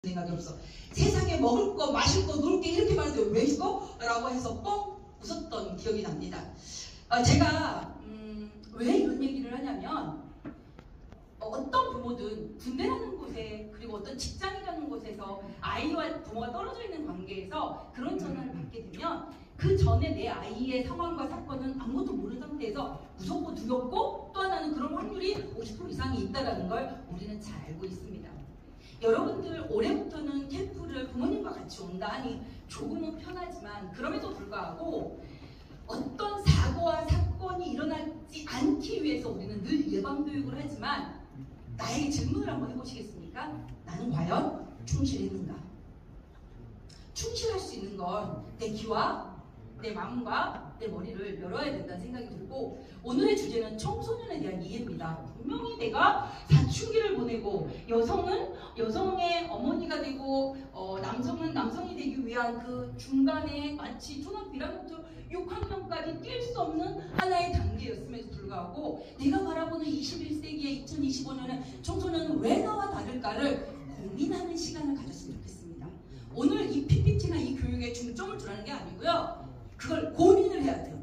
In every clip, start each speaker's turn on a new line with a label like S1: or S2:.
S1: 생각이 없어. 세상에 먹을 거, 마실 거, 놀 게 이렇게 많은데 왜 이거? 라고 해서 뻥 웃었던 기억이 납니다. 제가 왜 이런 얘기를 하냐면 어떤 부모든 군대라는 곳에 그리고 어떤 직장이라는 곳에서 아이와 부모가 떨어져 있는 관계에서 그런 전화를 받게 되면 그 전에 내 아이의 상황과 사건은 아무것도 모르는 상태에서 무섭고 두렵고 또 하나는 그런 확률이 50% 이상이 있다는 걸 우리는 잘 알고 있습니다. 여러분들 올해부터는 캠프를 부모님과 같이 온다 하니 조금은 편하지만 그럼에도 불구하고 어떤 사고와 사건이 일어나지 않기 위해서 우리는 늘 예방교육을 하지만 나에게 질문을 한번 해보시겠습니까? 나는 과연 충실했는가? 충실할 수 있는 건 내 귀와 내 마음과 내 머리를 열어야 된다는 생각이 들고 오늘의 주제는 청소년에 대한 이해입니다. 분명히 내가 사춘기를 보내고 여성은 여성의 어머니가 되고 남성은 남성이 되기 위한 그 중간에 마치 초등학교 1학년부터 6학년까지 뛸 수 없는 하나의 단계였음에도 불구하고 내가 바라보는 21세기의 2025년에 청소년은 왜 나와 다를까를 고민하는 시간을 가졌으면 좋겠습니다. 오늘 이 PPT나 이 교육에 중점을 두라는 게 아니고요. 그걸 고민을 해야 돼요.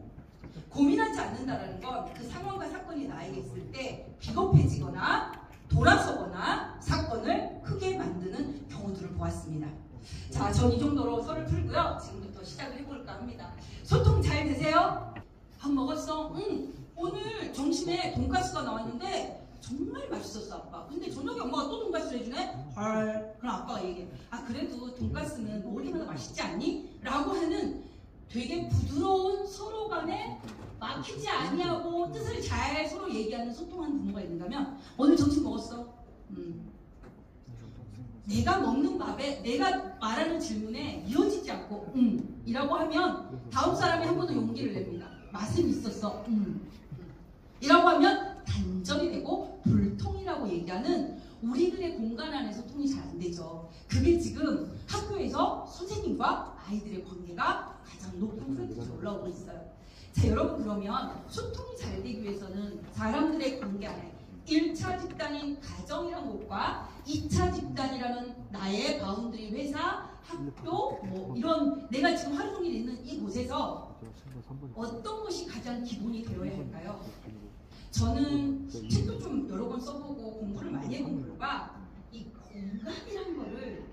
S1: 고민하지 않는다는 건 그 상황과 사건이 나에게 있을 때 비겁해지거나 돌아서거나 사건을 크게 만드는 경우들을 보았습니다. 자, 전 이 정도로 썰을 풀고요. 지금부터 시작을 해볼까 합니다. 소통 잘 되세요? 밥 먹었어? 응. 오늘 점심에 돈가스가 나왔는데 정말 맛있었어, 아빠. 근데 저녁에 엄마가 또 돈가스를 해주네? 헐. 그럼 아빠가 얘기해. 아, 그래도 돈가스는 먹을 때마다 맛있지 않니? 라고 하는 되게 부드러운 서로 간에 막히지 아니하고 뜻을 잘 서로 얘기하는 소통하는 부모가 있는가면 오늘 점심 먹었어? 내가 먹는 밥에 내가 말하는 질문에 이어지지 않고 이라고 하면 다음 사람이 한 번은 용기를 냅니다. 맛은 있었어. 이라고 하면 단절이 되고 불통이라고 얘기하는 우리들의 공간 안에 소통이 잘 안 되죠. 그게 지금 학교에서 선생님과 아이들의 관계가 가장 높은 프로젝트에 올라오고 있어요. 자, 여러분 그러면 소통이 잘 되기 위해서는 사람들의 관계 안에 1차 집단인 가정이라는 곳과 2차 집단이라는 나의 바운드리 회사, 학교, 뭐 이런 내가 지금 하루 종일 있는 이곳에서 어떤 것이 가장 기본이 되어야 할까요? 저는 책도 좀 여러 번 써보고 공부를 많이 해본 결과 이 공감이라는 거를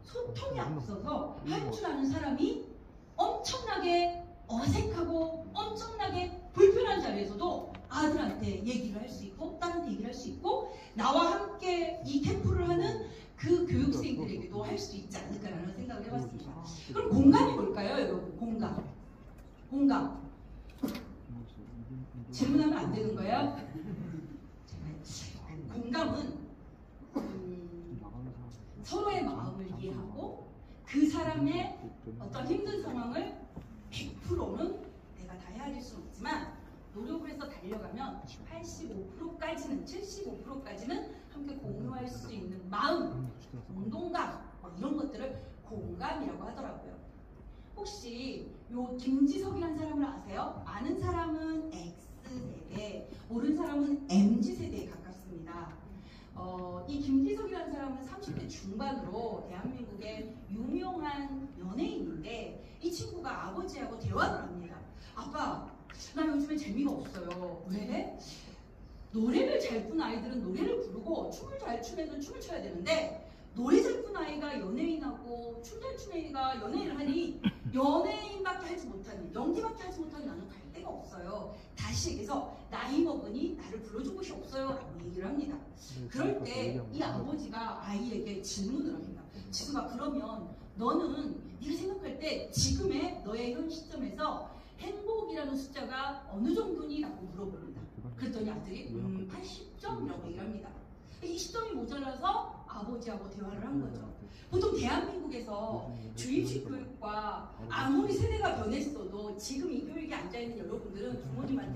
S1: 소통에 앞서서 할 줄 아는 사람이 엄청나게 어색하고 엄청나게 불편한 자리에서도 아들한테 얘기를 할 수 있고 딸한테 얘기를 할 수 있고 나와 함께 이 캠프를 하는 그 교육생들에게도 할 수 있지 않을까라는 생각을 해봤습니다. 그럼 공감이 뭘까요, 여러분? 공감. 질문하면 안 되는 거예요? 공감은 서로의 마음을 이해하고 그 사람의 어떤 힘든 상황을 100%는 내가 다 헤아릴 수는 없지만 노력을 해서 달려가면 85%까지는 75%까지는 함께 공유할 수 있는 마음, 공동감 이런 것들을 공감이라고 하더라고요. 혹시 요 김지석이라는 사람을 아세요? 아는 사람은 X세대, 모르는 사람은 MZ세대에 가깝습니다. 이 김지석이라는 사람은 30대 중반으로 대한민국의 유명한 연예인인데 이 친구가 아버지하고 대화를 합니다. 아빠, 나 요즘에 재미가 없어요. 왜? 노래를 잘 부는 아이들은 노래를 부르고 춤을 잘 추면 춤을 춰야 되는데 노래 잘 부는 아이가 연예인하고 춤 잘 추는 아이가 연예인을 하니 연예인밖에 하지 못하니 연기밖에 하지 못하니 나는 갈 데가 없어요. 다시 얘기해서 나이 먹으니 나를 불러줄 곳이 없어요 라고 얘기를 합니다. 그럴 때 이 아버지가 아이에게 질문을 합니다. 지금아, 그러면 너는 네가 생각할 때 지금의 너의 현 시점에서 행복이라는 숫자가 어느 정도니? 라고 물어봅니다. 그랬더니 아들이 80점이라고 얘기를 합니다. 20점이 모자라서 아버지하고 대화를 한 거죠. 보통 대한민국에서 주입식 교육과 아무리 세대가 변했어도 지금 이 교육에 앉아있는 여러분들은 부모님한테